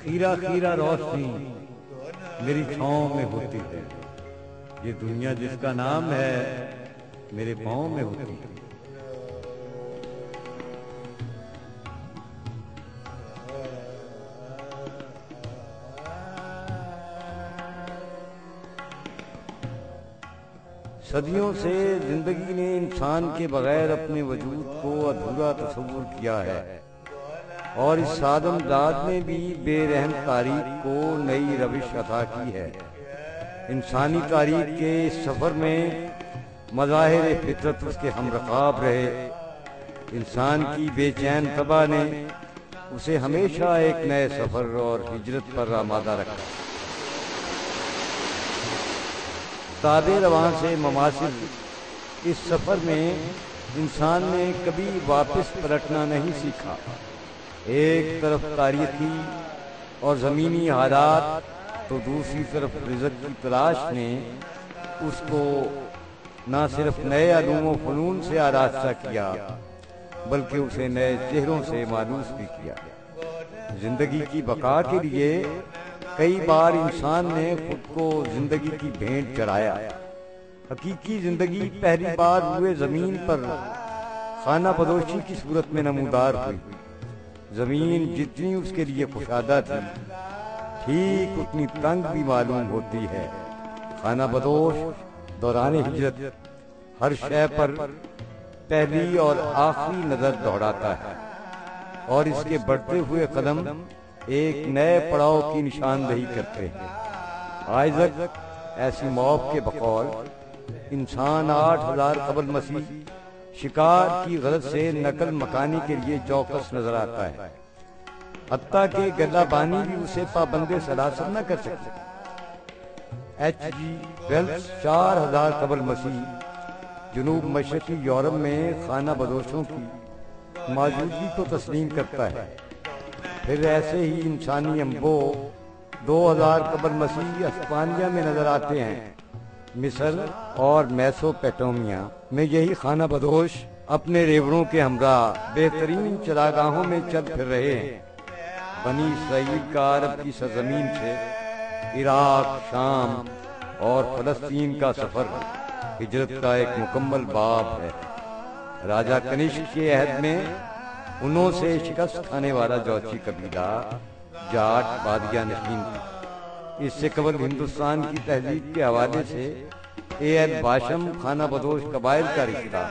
خیرہ خیرہ روشنی میری چھاؤں میں ہوتی ہے، یہ دنیا جس کا نام ہے میرے پاؤں میں ہوتی ہے۔ صدیوں سے زندگی نے انسان کے بغیر اپنے وجود کو ادھورا تصور کیا ہے، اور اس آدم ذات نے بھی بے رحم تاریخ کو نئی روش عطا کی ہے۔ انسانی تاریخ کے اس سفر میں مظاہر فطرت اس کے ہم رکاب رہے۔ انسان کی بے چین طبع نے اسے ہمیشہ ایک نئے سفر اور ہجرت پر آمادہ رکھا۔ تاب رواں سے مماثل اس سفر میں انسان نے کبھی واپس پلٹنا نہیں سیکھا۔ ایک طرف تاریخی اور زمینی حالات تو دوسری طرف رزق کی تلاش نے اس کو نہ صرف نئے علوم و فنون سے آراستہ کیا بلکہ اسے نئے چہروں سے مانوس بھی کیا۔ زندگی کی بقا کے لیے کئی بار انسان نے خود کو زندگی کی بھینٹ چڑھایا۔ حقیقی زندگی پہلی بار روئے زمین پر خانہ بدوشی کی صورت میں نمودار ہوئی۔ زمین جتنی اس کے لیے کشادہ تھی ٹھیک اتنی تنگ بھی معلوم ہوتی ہے۔ خانہ بدوش دوران ہجرت ہر شے پر پہلی اور آخری نظر دوڑاتا ہے، اور اس کے بڑھتے ہوئے قدم ایک نئے پڑاؤ کی نشاندہی کرتے ہیں۔ آئزک ایسیموف کے بقول انسان 8000 قبل مسیح شکار کی غرض سے نقل مکانی کے لیے چوکس نظر آتا ہے، حتیٰ کہ گلہ بانی بھی اسے پابند سلاسل نہ کر سکتے۔ ایچ جی ویلز 4000 قبل مسیح جنوب مشرقی یورپ میں خانہ بدوشوں کی موجودگی کو تسلیم کرتا ہے۔ پھر ایسے ہی انسانی انبو 2000 قبل مسیح اسپانیہ میں نظر آتے ہیں۔ مصر اور میسوپوٹیمیا میں یہی خانہ بدوش اپنے ریوڑوں کے ہمراہ بہترین چراگاہوں میں چل پھر رہے ہیں۔ بنی اسرائیل کا عرب کی سرزمین سے عراق، شام اور فلسطین کا سفر ہجرت کا ایک مکمل باب ہے۔ راجہ کنشک کے عہد میں انہوں سے شکست کھانے والا جوچی قبیلہ جاٹ بادیہ نشین تھا۔ اس سے قبل ہندوستان کی تہذیب کے حوالے سے اے ایل باشم خانہ بدوش قبائل کا رشتہ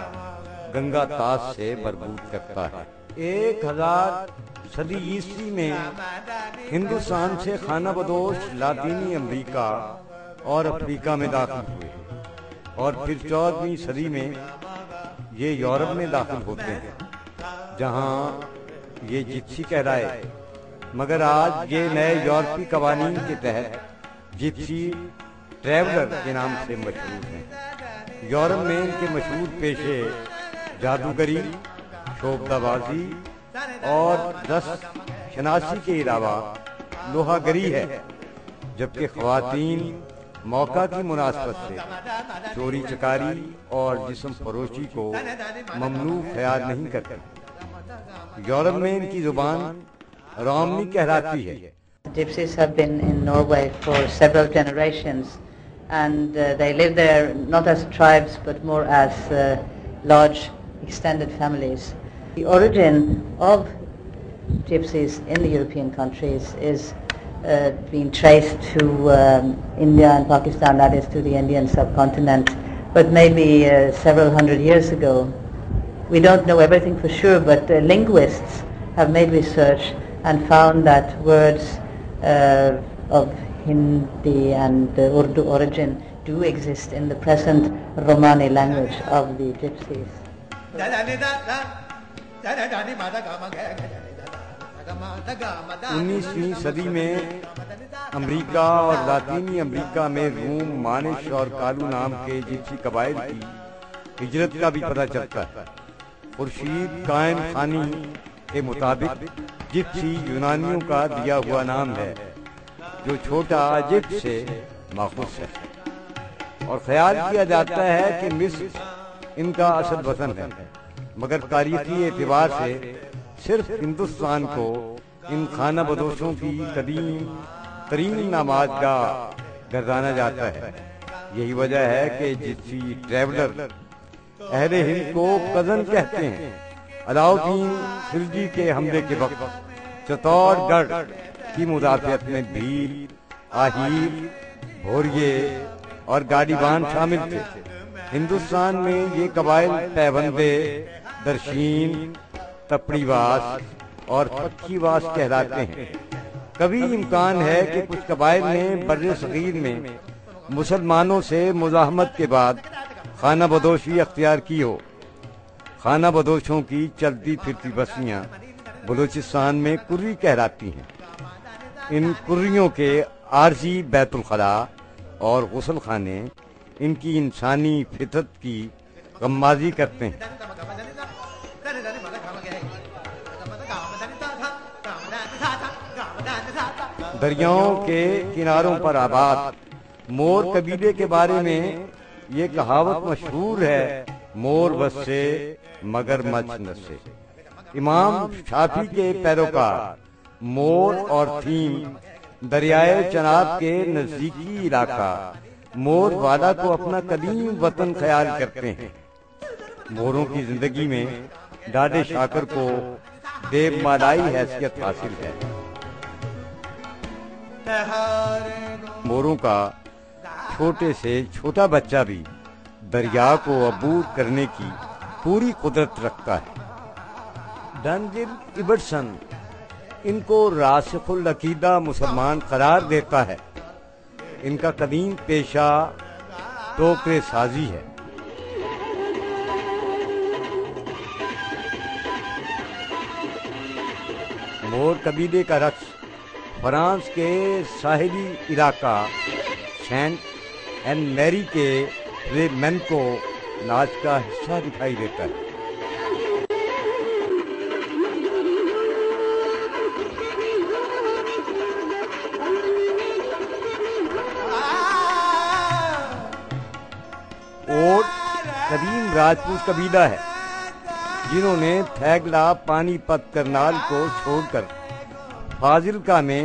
گنگا طاس سے مربوط کرتا ہے۔ 1000 صدی عیسوی میں ہندوستان سے خانہ بدوش لاطینی امریکہ اور افریقہ میں داخل ہوئے، اور پھر 14ویں صدی میں یہ یورپ میں داخل ہوتے ہیں جہاں یہ جپسی کہلائے، مگر آج یہ نئے یورپی قوانین کے تحت جپسی ٹریولر کے نام سے مشہور ہیں۔ یورپ میں ان کے مشہور پیشے جادوگری، شوبدہ بازی اور دست شناسی کے علاوہ لوہا گری ہے، جبکہ خواتین موقع کی مناسبت سے چوری چکاری اور جسم فروشی کو ممنوع خیال نہیں کرتے۔ یورپ میں ان کی زبان رومنی کہلاتی ہے۔ Gypsies have been in Norway for several generations, and they live there not as tribes but more as large extended families. The origin of Gypsies in the European countries is being traced to India and Pakistan, that is to the Indian subcontinent, but maybe several hundred years ago. We don't know everything for sure, but linguists have made research and found that words of Hindi and Urdu origin do exist in the present Romani language of the Gypsies. 19ویں صدی میں امریکہ اور لاطینی امریکہ میں روم، مانش اور کالو نام کے gypsy قبائل کی ہجرت کا بھی پتہ چلتا ہے۔ خورشید قائم خانی کے مطابق جپسی یونانیوں کا دیا ہوا نام ہے جو چھوٹا جپس سے ماخوذ ہے، اور خیال کیا جاتا ہے کہ مصر ان کا اصل وطن ہے، مگر تاریخی اعتبار سے صرف ہندوستان کو ان خانہ بدوشوں کی قدیم ترین نماز گاہ گردانا جاتا ہے۔ یہی وجہ ہے کہ جپسی ٹریولر اہل ہند کو کزن کہتے ہیں۔ علاؤالدین خلجی کے حملے کے وقت چتور گڑھ کی مدافعت میں بھیل، آہیر، بھوریے اور گاڈیوان شامل تھے۔ ہندوستان میں یہ قبائل پیوندے، درشین، تپڑی واس اور پکی واس کہلاتے ہیں۔ کبھی امکان ہے کہ کچھ قبائل نے بر صغیر میں مسلمانوں سے مزاحمت کے بعد خانہ بدوشی اختیار کی ہو۔ خانہ بدوشوں کی چلتی پھرتی بستیاں بلوچستان میں کری کہلاتی ہیں۔ ان کریوں کے عارضی بیت الخلاء اور غسل خانے ان کی انسانی فطرت کی غمازی کرتے ہیں۔ دریاؤں کے کناروں پر آباد مور قبیلے کے بارے میں یہ کہاوت مشہور ہے، مور بسے مگر مچھ نسے۔ امام شافعی کے پیروکار مور اور تھیم دریائے چناب کے نزدیکی علاقہ مور والا کو اپنا قدیم وطن خیال کرتے ہیں۔ موروں کی زندگی میں ڈاڈے شاکر کو دیو مالائی حیثیت حاصل ہے۔ موروں کا چھوٹے سے چھوٹا بچہ بھی دریا کو عبور کرنے کی پوری قدرت رکھتا ہے۔ ڈنجل ایبرسن ان کو راسخ العقیدہ مسلمان قرار دیتا ہے۔ ان کا قدیم پیشہ ٹوکرے سازی ہے۔ مور قبیلے کا رقص فرانس کے ساحلی علاقہ سینٹ این میری کے فلیمنکو ناچ کا حصہ دکھائی دیتا ہے۔ اوٹ قدیم راجپوت قبیلہ ہے جنہوں نے تھیگلا پانی پت کرنال کو چھوڑ کر فاضلکا میں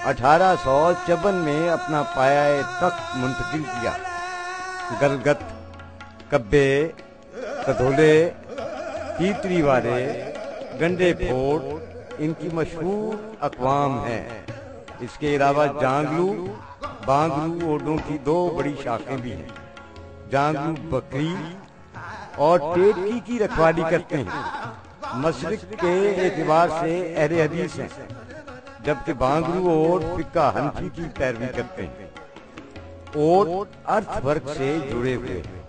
1854 میں اپنا پایہ تخت منتقل کیا۔ گلگت، کبے، کدھولے، تیتری والے، گنڈے پھوڑ ان کی مشہور اقوام ہیں۔ اس کے علاوہ جانگلو، بانگلو اوڈوں کی دو بڑی شاخیں بھی ہیں۔ جانگلو بکری اور ٹیٹکی کی رکھوالی کرتے ہیں۔ مشرق کے اعتبار سے اہل حدیث ہیں، جبکہ بانگلو اوٹ فقہ حنفی کی پیروی کرتے ہیں۔ اوٹ ارتھ ورک سے جڑے ہوئے ہیں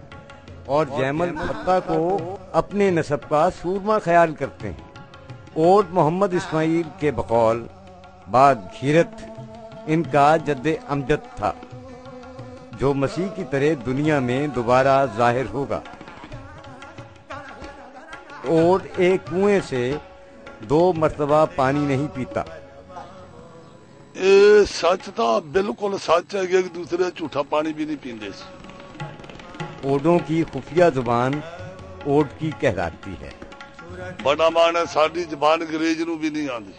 اور جیمل فتح کو اپنے نسب کا سورما خیال کرتے ہیں۔ اوٹ محمد اسماعیل کے بقول باگھیرت ان کا جد امجد تھا، جو مسیح کی طرح دنیا میں دوبارہ ظاہر ہوگا۔ اوٹ ایک کنویں سے 2 مرتبہ پانی نہیں پیتا۔ سچ تو بالکل سچ ہے کہ ایک دوسرے جھوٹا پانی بھی نہیں پیندے سی۔ اوڈوں کی خفیہ زبان اوٹ کی کہلاتی ہے۔ بڑا مان ہے ساری زبان انگریز نو بھی نہیں آندی۔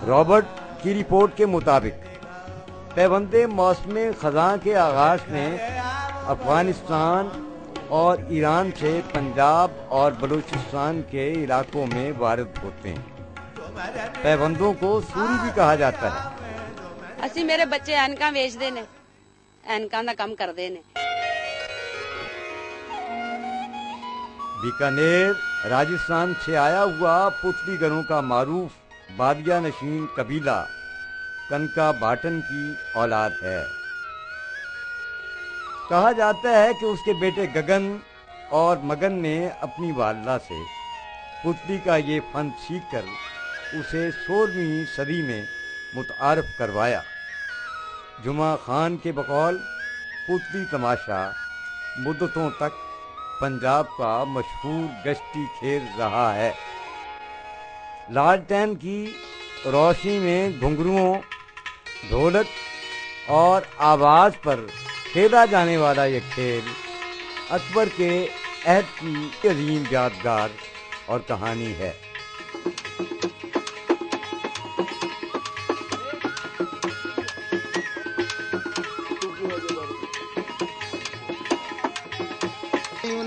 رابرٹ کی رپورٹ کے مطابق پیوندے موسم خزاں کے آغاز میں افغانستان اور ایران سے پنجاب اور بلوچستان کے علاقوں میں وارد ہوتے ہیں۔ پیوندوں کو سوری بھی کہا جاتا ہے۔ اسی میرے بچے اینکاں ویچدے نے، اینکاں دا کام کردے نے۔ بیکانیر راجستھان سے آیا ہوا پتلی گروں کا معروف بادیہ نشین قبیلہ کنکا باٹن کی اولاد ہے۔ کہا جاتا ہے کہ اس کے بیٹے گگن اور مگن نے اپنی والدہ سے پتلی کا یہ فن سیکھ کر اسے 16ویں صدی میں متعارف کروایا۔ جمعہ خان کے بقول پتلی تماشا مدتوں تک پنجاب کا مشہور گشتی کھیل رہا ہے۔ لالٹین کی روشنی میں گھنگروؤں، ڈھولک اور آواز پر کھیلا جانے والا یہ کھیل اکبر کے عہد کی عظیم یادگار اور کہانی ہے۔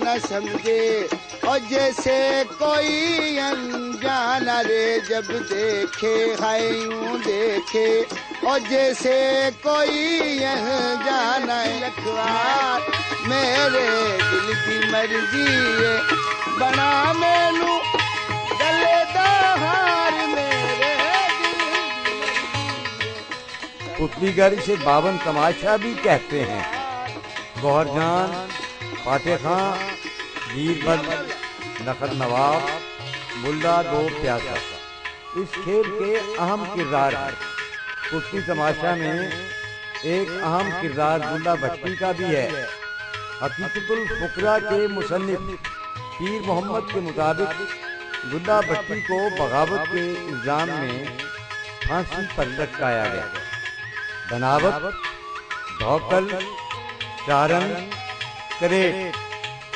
न समझे और जैसे कोई अनजान रे जब देखे है यूं देखे और जैसे कोई अनजान लखवार मेरे दिल की मर्जी है बना मैनू गले दा हार मेरे पुतलीगर इसे बावन तमाशा भी कहते हैं। गौहरजान, फातेह खां, बीरबल, नखर नवाब, मुल्ला दो प्यासा इस खेल के अहम किरदार हैं। पुतली तमाशा में एक अहम किरदार गुल्ला भट्टी का भी है। हकीकतुल फुकरा के मुसन्निफ पीर मोहम्मद के मुताबिक गुल्ला भट्टी को बगावत के इल्जाम में फांसी पर लटकाया गया। बनावट, धौकल, चारण, करेट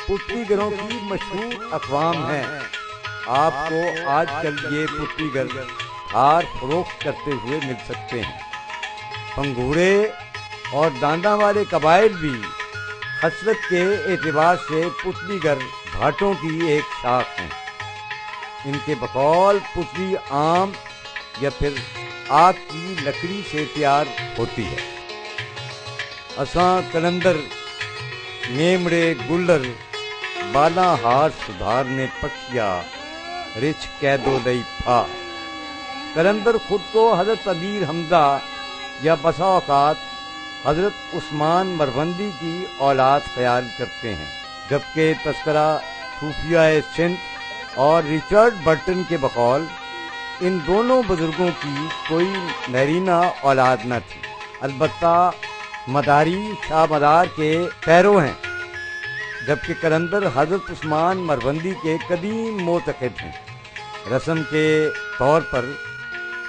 पुतलीगरों की मशहूर अक़वाम हैं। आपको आजकल ये पुतलीगर हार फरोख्त करते हुए मिल सकते हैं। पंगूड़े और दांदा वाले कबाइल भी हसरत के एतबार से पुतलीगर भाटों की एक शाख हैं। इनके बकौल पुतली आम या फिर आग की लकड़ी से तैयार होती है। असां कलंदर मेमड़े गुल्लर बाला हार सुधारने पखिया रिछ कैदो लई फा। कलंदर खुद को हजरत अमीर हमजा या बसा औकात हजरत उस्मान मरवंदी की औलाद ख्याल करते हैं, जबकि तस्करा सूफिया सिंध और रिचर्ड बर्टन के बकौल इन दोनों बुजुर्गों की कोई नरीना औलाद न थी। अलबत्ता मदारी शाह मदार के पैरो हैं, जबकि कलंदर हजरत उस्मान मरवंदी के कदीम मोतक़िद हैं। रस्म के तौर पर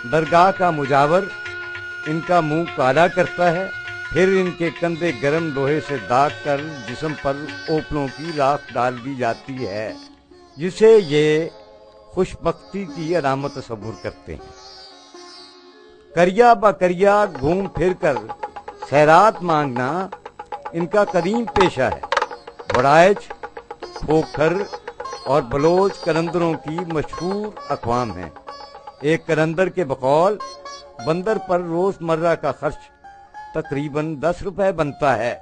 दरगाह का मुजावर इनका मुंह काला करता है, फिर इनके कंधे गर्म लोहे से दाग कर जिस्म पर ओपलों की राख डाल दी जाती है, जिसे ये खुशबख्ती की अलामत तस्वुर करते हैं। करिया बकरिया घूम फिर कर खैरात मांगना इनका कदीम पेशा है। बड़ाइच, खोखर और बलोच कलंदरों की मशहूर अक़वाम हैं। एक कलंदर के बकौल बंदर पर रोजमर्रा का खर्च तकरीबन 10 रुपए बनता है।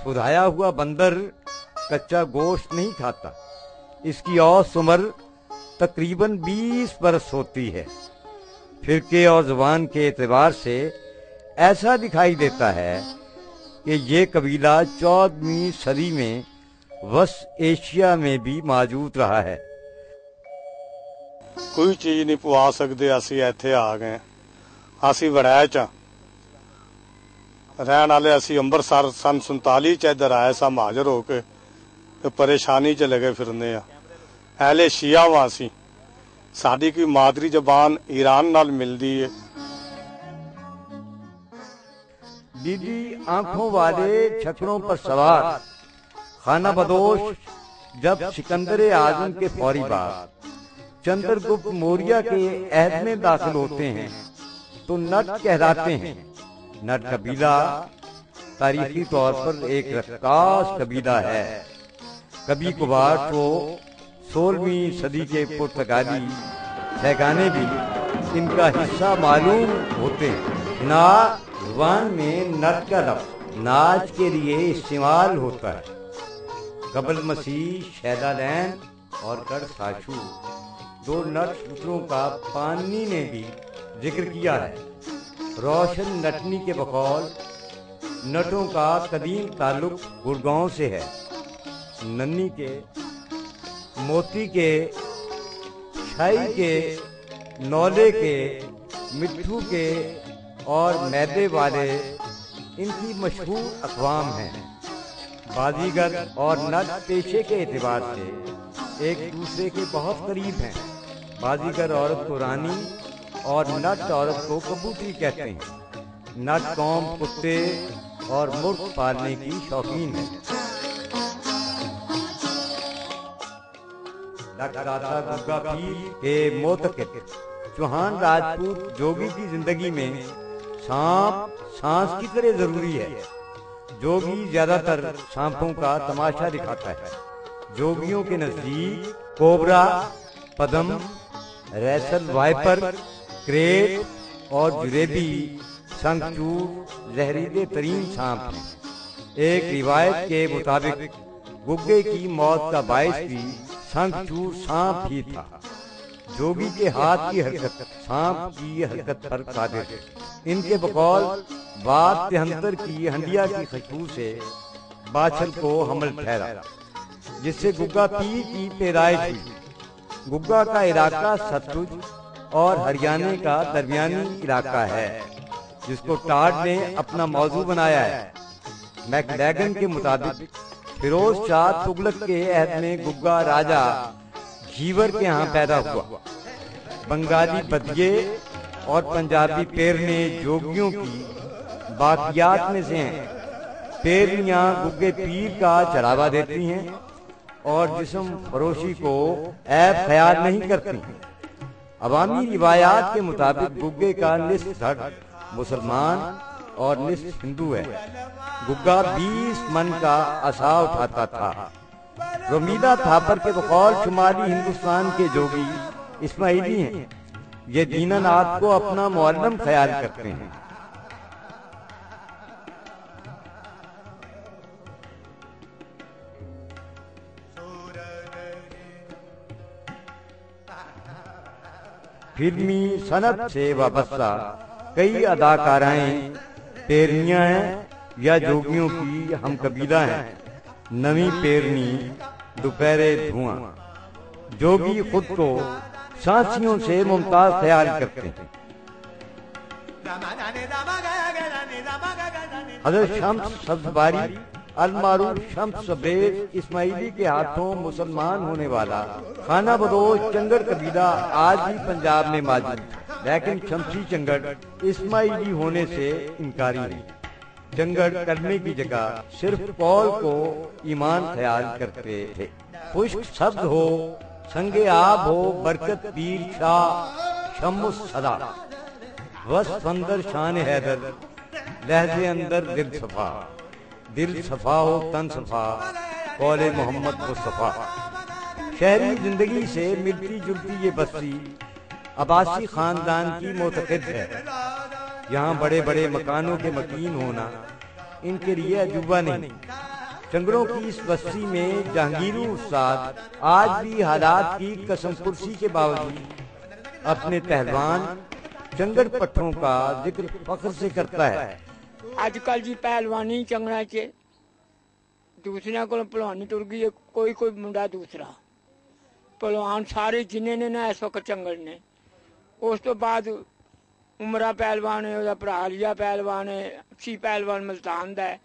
सुधाया हुआ बंदर कच्चा गोश्त नहीं खाता। इसकी औसत उम्र तकरीबन 20 बरस होती है। फिरके और ज़ुबान के एतबार से ऐसा दिखाई देता है कि ये कबीला 14वीं सदी में वस्त एशिया में भी मौजूद रहा है। कोई चीज नहीं पवा सकते। असी इत्थे आ गए, असी वड़ैच रहन वाले। असी अंबरसर सन 47 च इधर आए सा हाजर होके ते परेशानी च लगे फिरने आ। अहले शिया वां असी, साडी कोई मादरी जबान ईरान नाल मिलदी है। दीदी आंखों वाले छकड़ों पर सवार खाना बदोश जब सिकंदर आजम के फौरी बाद चंद्रगुप्त मौर्य के अहद में दाखिल होते हैं तो नट कहलाते हैं। नट कबीला तारीखी तौर पर एक रक्कास कबीला है। कभी कभार तो 16वीं सदी के पुर्तगाली शहगाने भी इनका हिस्सा मालूम होते हैं। ना जुबान में नट का लफ्ज़ नाच के लिए इस्तेमाल होता है। कबल मसीह शैदालैन और गढ़ साशू दो नट सूत्रों का पानी ने भी जिक्र किया है। रोशन नटनी के बकौल नटों का कदीम ताल्लुक गुड़गांव से है। नन्नी के, मोती के, शाही के, नौले के, मिट्ठू के और मैदे वाले इनकी मशहूर अक़वाम हैं। बाजीगर और नट पेशे के एतबार से एक दूसरे के बहुत करीब हैं। बाजीगर औरत को रानी और नट औरत को कबूतरी कहते हैं। नट कौम कुत्ते और मुर्ग पालने की शौकीन है। लखदाता गुग्गा पीर के मोतक़िद चौहान राजपूत जोगी की जिंदगी में सांप सांस की तरह जरूरी है। जोगी ज्यादातर सांपों का तमाशा दिखाता है। जोगियों के नजदीक कोबरा, पदम, रैसल वाइपर, क्रेट और जुरेबी शंखचूड़ जहरीले तरीन सांप हैं। एक रिवायत के मुताबिक गुग्गे की मौत का बायस भी शंखचूड़ सांप ही था। जोगी के हाथ की हरकत सांप की हरकत पर कादिर है। इनके बकौल बात 73 की हंडिया की खुशबू से बाछल को हमल ठहरा, जिससे गुग्गा पीर की पैदाइश हुई। गुग्गा का इलाका सतलुज और हरियाणा का दरमियानी इलाका है, जिसको टाड ने अपना मौजू बनाया है। मैकलैगन के मुताबिक फिरोज शाह तुगलक के अहद में गुग्गा राजा जीवर के यहाँ पैदा हुआ। बंगाली बदिये और पंजाबी पेरने जोगियों की बाकियात में से हैं। पेरनियां गुग्गे पीर का चढ़ावा देती हैं और जिस्म फरोशी को ऐब ख्याल नहीं करती। अवामी रिवायात के मुताबिक गुग्गे का निस्फ धड़ मुसलमान और निस्फ हिंदू है। गुग्गा 20 मन का असा उठाता था। रमीदा थापर के बकौल शुमाली हिंदुस्तान के जोगी इस्माइली हैं। ये दीनानाथ को अपना मुअल्लम ख्याल करते हैं। फिल्मी सनत से वाबस्ता कई अदाकाराएं पेरनियां हैं या जोगियों की हम कबीला हैं। नवी पेरनी, दोपहरे धुआं। जोगी खुद को सांसियों से मुमताज ख्याल करते हैं। हजरत शम्स सब्ज़बारी अल-मारूफ शम्स सब्रेज इस्माइली के हाथों मुसलमान होने वाला खाना बदोश चंगड़ कबीला आज भी पंजाब में मौजूद है, लेकिन शमसी चंगड़ इस्माइली होने से इनकारी है। चंगड़ करने की जगह सिर्फ कौल को ईमान ख्याल करते थे। खुश्क सब्ज हो, संगे आब हो, बरकत पीर शाह शम्मुस सदा, वस्फ अंदर शान हैदर, लहजे अंदर दिल सफा। दिल सफा हो तन सफा, कौले मोहम्मद मुस्तफा। शहरी जिंदगी से मिलती जुलती ये बस्ती अब्बासी खानदान की मोतक़िद है। यहाँ बड़े बड़े मकानों के मकीन होना इनके लिए अजूबा नहीं। चंगड़ों की इस बस्ती में जहांगीरू उस्ताद आज भी हालात की कसम कुर्सी के बावजूद अपने पहलवान चंगड़ पट्टों का जिक्र फख्र से करता है। आजकल जी पहलवानी चंगड़ा च दूसरिया को भलवानी टुर गई है। कोई कोई मुंडा दूसरा भलवान सारे जिन्ने ने ना इस वक्त चंगड़ ने। उस तो बाद उमरा पहलवान है, भरा लिया पहलवान है, सी पहलवान मुल्तान दा है,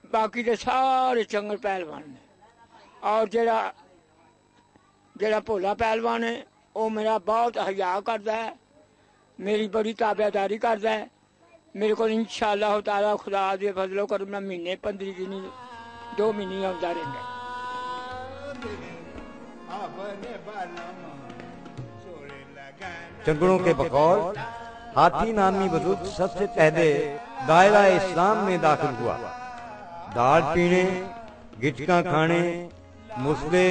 बाकी दे सारे चंगड़ पहलवान ने। और जेड़ा भोला पहलवान है वो मेरा बहुत हया करता है, मेरी बड़ी ताबेदारी करता है। मेरे को इंशाअल्लाह ताला खुदा दे फजलो कर मैं महीने 15 दिन 2 महीने आउंदा रहंदा। चंगड़ों के बकौल हाथी नामी बुजुर्ग सबसे पहले दायरा इस्लाम में दाखिल हुआ। दाल पीने, गिचका खाने, मुसले,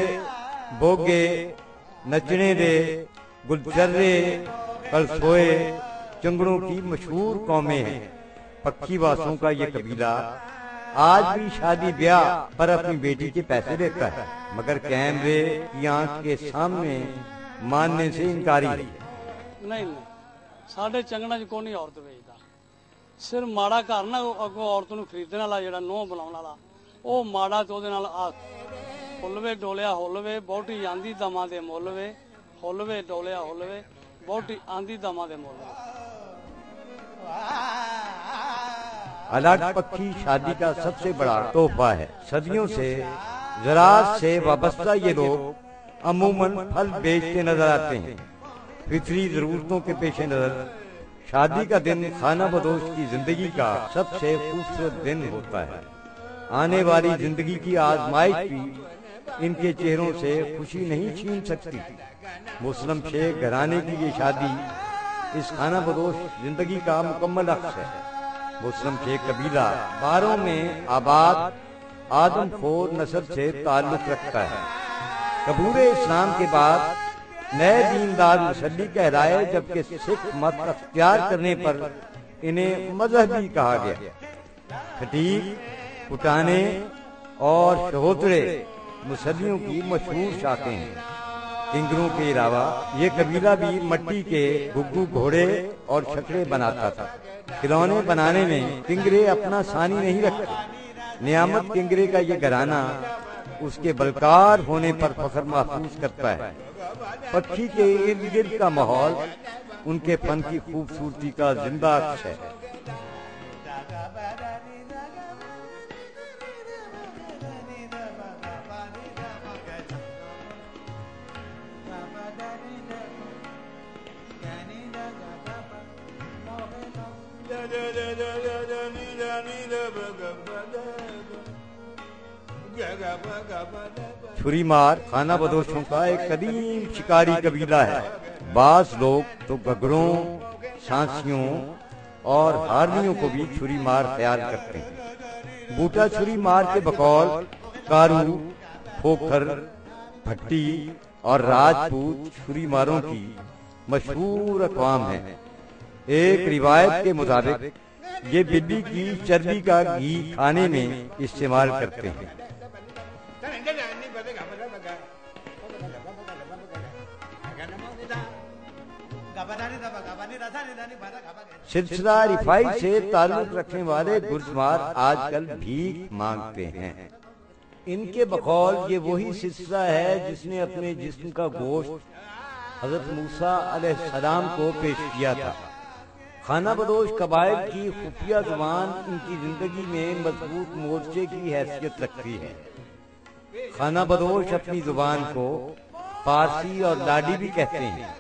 बोगे, नचने दे, गुलचर्रे, कलसोए चंगड़ों की मशहूर कौमें हैं। पक्षी वासों का ये कबीला आज भी शादी ब्याह पर अपनी बेटी के पैसे देता है, मगर कैमरे की आंख के सामने मानने से इनकारी है। नहीं साढ़े चंगड़ा च कोई नहीं औरत बेचता। सिर्फ माड़ा घर ना अगों औरत नूं खरीदण वाला जिहड़ा नूंह बुलाउण वाला ਉਹ ਮਾੜਾ ਤੇ ਉਹਦੇ ਨਾਲ ਹੁੱਲਵੇ ਡੋਲਿਆ ਹੁੱਲਵੇ ਬਹੁਤੀ ਆਂਦੀ ਦਮਾਂ ਦੇ ਮੁੱਲ ਵੇ ਹੁੱਲਵੇ ਡੋਲਿਆ ਹੁੱਲਵੇ ਬਹੁਤੀ आंधी दमा दे मोल। अलग पक्षी शादी का सबसे बड़ा तोहफा है। सदियों से ज़राअत से वाबस्ता ये लोग अमूमन फल बेचते नजर आते हैं। फितरी जरूरतों के पेश नजर शादी का दिन खाना बदोश की जिंदगी का सबसे खूबसूरत दिन होता है। आने वाली जिंदगी की आजमाइश भी इनके चेहरों से खुशी नहीं छीन सकती। मुस्लिम शेख घराने की ये शादी इस खाना बदोश जिंदगी का मुकम्मल अक्स है। मुस्लिम शेख कबीला बारों में आबाद आदम खोर नस्ल से ताल्लुक रखता है। कबूल इस्लाम के बाद नए दीनदार मुसल्ली कहलाए, जबकि सिख मत अख्तियार करने पर इन्हें मजहबी कहा गया। खटीक, पुटाने और शहोतरे मुसल्लियों की मशहूर शाखें हैं। किंगरों के अलावा ये कबीला भी मट्टी के गुग्गू घोड़े और छकड़े बनाता था। खिलौने बनाने में किंगरे अपना सानी नहीं रखते। नियामत किंगरे का ये घराना उसके बलकार होने पर फख्र महसूस करता है। पक्षी के इर्द गिर्द का माहौल उनके फन की खूबसूरती का जिंदा अक्स है। छुरी मार खाना बदोशों का एक कदीम शिकारी कबीला है। बास लोग तो गगरों, सांसियों और हारनियों को भी छुरी मार ख्याल करते हैं। बूटा छुरी मार के बकौल कारू, खोखर, भट्टी और राजपूत छुरी मारों की मशहूर अक़वाम है। एक रिवायत के मुताबिक ये बिल्ली की चर्बी का घी खाने में इस्तेमाल करते हैं। सिलसिला रिफाई से ताल्लुक रखने वाले गुर्जमार आजकल भीख मांगते हैं। इनके बकौल ये वही सिलसिला है जिसने अपने जिस्म का गोश्त हजरत मूसा अलैहिस्सलाम को पेश किया था। खाना बदोश कबाइल की खुफिया जुबान इनकी जिंदगी में मजबूत मोर्चे की हैसियत रखती है। खाना बदोश अपनी जुबान को पारसी और लाडी भी कहते हैं।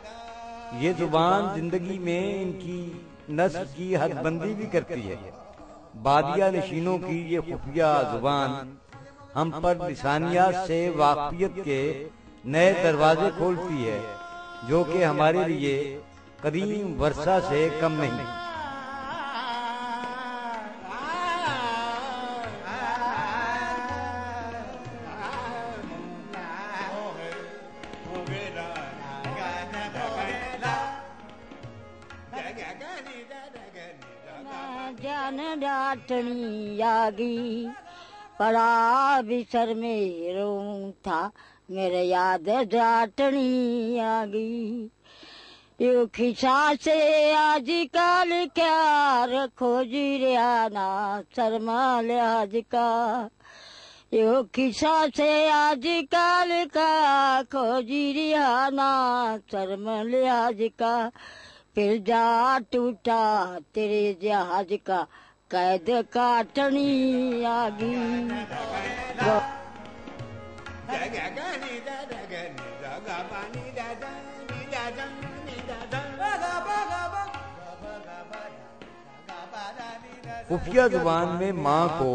ये जुबान जिंदगी में इनकी नस्ल की हदबंदी भी करती है। बादिया नशीनों की ये खुफिया जुबान हम पर लिसानियात से वाकफियत के नए दरवाजे खोलती है, जो कि हमारे लिए कदीम वर्षा से कम नहीं। जान डाटनी आगी पड़ा बिसर में रोऊं था, मेरे याद डाटनी आगी। यू खिसा से आज कल क्या रखो जिरियाना शर्मा लिहाज का। यू खिसा से आज कल का खोजिरियाना शर्मा लिहाज का। फिर जा टूटा तेरे जहाज का कैद काटनी आगी। खुफिया जुबान में माँ को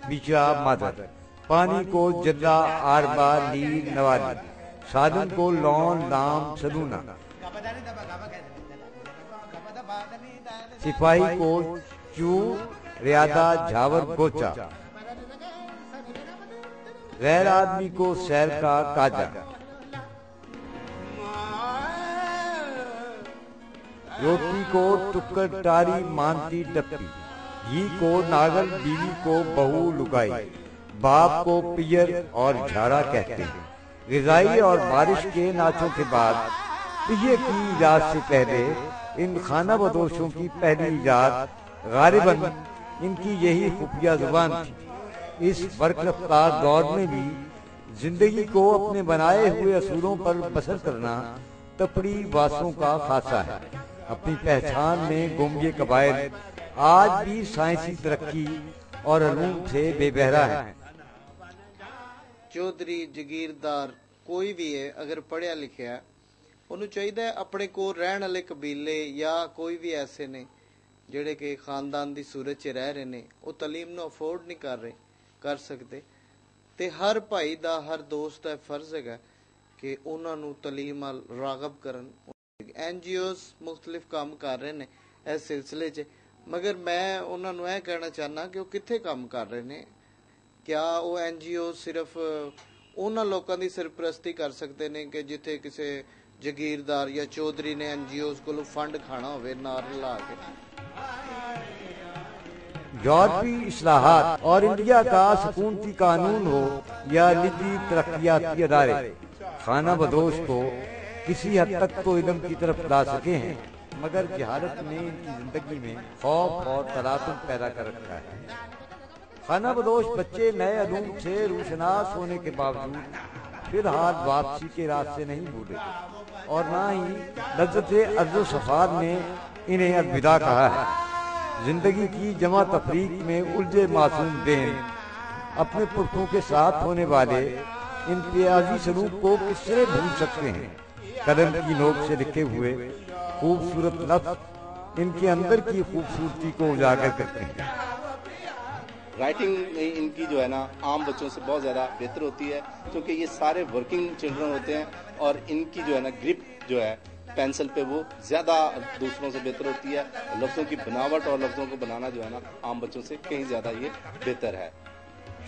बिचा मदद, पानी को जद्दा आरबा लील नवाली, साधन को लौन लाम सलूना, सिपाही को चू रियादा झावर गोचा, गैर आदमी को सैर का काजा। रोटी को टुक्कर टारी मानती टप्पी, घी को नागल, बीवी को बहू लुगाई, बाप को पियर और झाड़ा कहते हैं। ग़िज़ाई और बारिश के नाचों के बाद पिए की इजाज़त से पहले इन खाना बदोशों की पहली इजाज़त गालिबन इनकी यही खुफिया जुबान थी। इस बरक रफ्तार दौर में भी जिंदगी को अपने बनाए हुए असूलों पर बसर करना तपड़ी वासों का खासा है। अपनी पहचान में गुम ये कबाइल आज भी साइंसी तरक्की और अलूम से बेबहरा है। चौधरी जगीरदार कोई भी है, अगर पढ़िया लिखिया है, ਉਹਨੂੰ ਚਾਹੀਦਾ ਹੈ ਆਪਣੇ ਕੋਲ ਰਹਿਣ ਵਾਲੇ ਕਬੀਲੇ ਜਾਂ ਕੋਈ ਵੀ ਐਸੇ ਨੇ ਜਿਹੜੇ ਕਿ ਖਾਨਦਾਨ ਦੀ ਸੂਰਤ 'ਚ ਰਹਿ ਰਹੇ ਨੇ, ਉਹ ਤਾਲੀਮ ਨੂੰ ਅਫੋਰਡ ਨਹੀਂ ਕਰ ਸਕਦੇ, ਤੇ ਹਰ ਭਾਈ ਦਾ, ਹਰ ਦੋਸਤ ਦਾ ਫਰਜ਼ ਹੈਗਾ ਕਿ ਉਹਨਾਂ ਨੂੰ ਤਾਲੀਮ ਵੱਲ ਰਾਗਬ ਕਰਨ। NGOs ਮੁxtਲਿਫ ਕੰਮ ਕਰ ਰਹੇ ਨੇ ਇਸ ਸਿਲਸਿਲੇ 'ਚ, ਮਗਰ ਮੈਂ ਉਹਨਾਂ ਨੂੰ ਇਹ ਕਹਿਣਾ ਚਾਹੁੰਦਾ ਕਿ ਉਹ ਕਿੱਥੇ ਕੰਮ ਕਰ ਰਹੇ ਨੇ। क्या वो NGO सिर्फ ਉਹਨਾਂ ਲੋਕਾਂ ਦੀ ਸਰਪ੍ਰਸਤੀ ਕਰ ਸਕਦੇ ਨੇ ਕਿ ਜਿੱਥੇ ਕਿਸੇ ਜਗੀਰਦਾਰ ਜਾਂ ਚੌਧਰੀ ਨੇ NGOs ਕੋਲੋਂ ਫੰਡ ਖਾਣਾ ਹੋਵੇ ਨਾਰ ਲਾ ਕੇ यूरोपी इस्लाहात और इंडिया का सकूनती कानून हो या निजी तरक्याती अदारे खाना बदोश को किसी हद तक तो इल्म की तरफ ला सके हैं, मगर जहालत ने इनकी जिंदगी में खौफ और तलातुम पैदा कर रखा है। खाना बदोश बच्चे नए अदूम से रूशनास होने के बावजूद फिलहाल वापसी के रास्ते नहीं भूले और ना ही लज्जत अर्ज़ सफार ने इन्हें अलविदा कहा है। जिंदगी की जमा तफरीक में उलझे मासूम देन अपने पुरखों के साथ होने वाले इम्तियाजी सलूक को किससे भूल सकते हैं। कलम की नोक से लिखे हुए खूबसूरत लफ्ज इनके अंदर की खूबसूरती को उजागर करते हैं। राइटिंग इनकी जो है ना आम बच्चों से बहुत ज़्यादा बेहतर होती है क्योंकि ये सारे वर्किंग चिल्ड्रन होते हैं और इनकी जो है ना ग्रिप जो है पेंसिल पे वो ज़्यादा दूसरों से बेहतर होती है। लफ्ज़ों की बनावट और लफ्ज़ों को बनाना जो है ना आम बच्चों से कहीं ज़्यादा ये बेहतर है।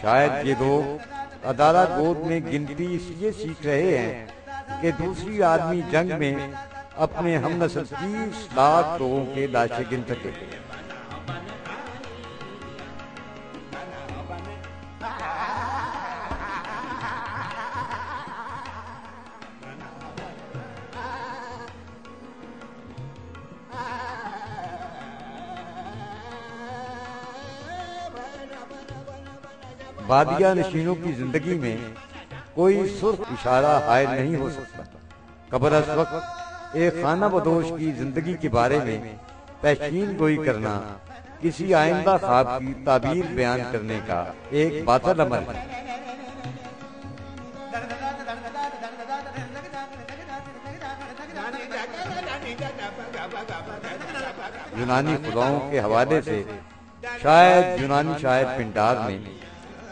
शायद ये लोग अदाला गोद में गिनती इसलिए सीख रहे हैं कि दूसरी आदमी जंग में अपने हमनस्ल 30 लाख लोगों के लाशें गिन सके। बादिया नशीनों की जिंदगी में कोई सुर्ख इशारा हायल नहीं हो सकता। कब्र अस वक्त एक खाना बदोश की जिंदगी के बारे में पेशीन गोई करना किसी आइंदा ख्वाब की ताबीर बयान करने का एक बातिल अमल है। यूनानी खुदाओं के हवाले से शायद यूनानी शायर पिंडार ने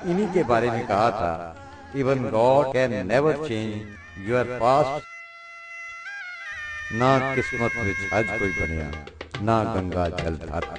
इन्हीं के बारे में कहा था, even God can never change your past. ना किस्मत विच अज कोई बनया ना गंगा जल धारा।